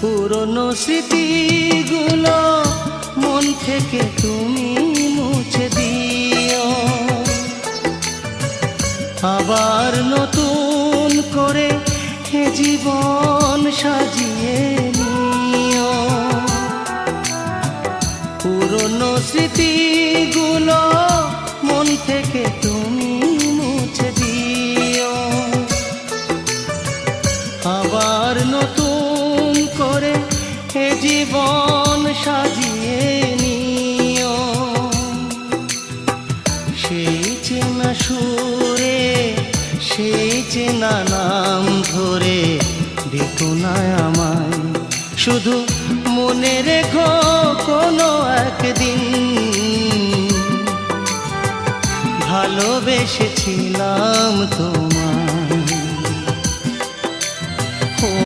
পুরনো স্মৃতিগুলো মন থেকে তুমি মুছে দিও, আবার নতুন করে এ জীবন সাজিয়ে নিও। পুরনো স্মৃতিগুলো মন থেকে তুমি মুছে দিও, আবার নতুন করে এ জীবন সাজিয়ে নিও। সেই চেনা সুরে সেই চেনা নাম ধরে ডেকো না আমায়, শুধু মনে রেখো কোনো একদিন ভালোবেসেছিলাম তো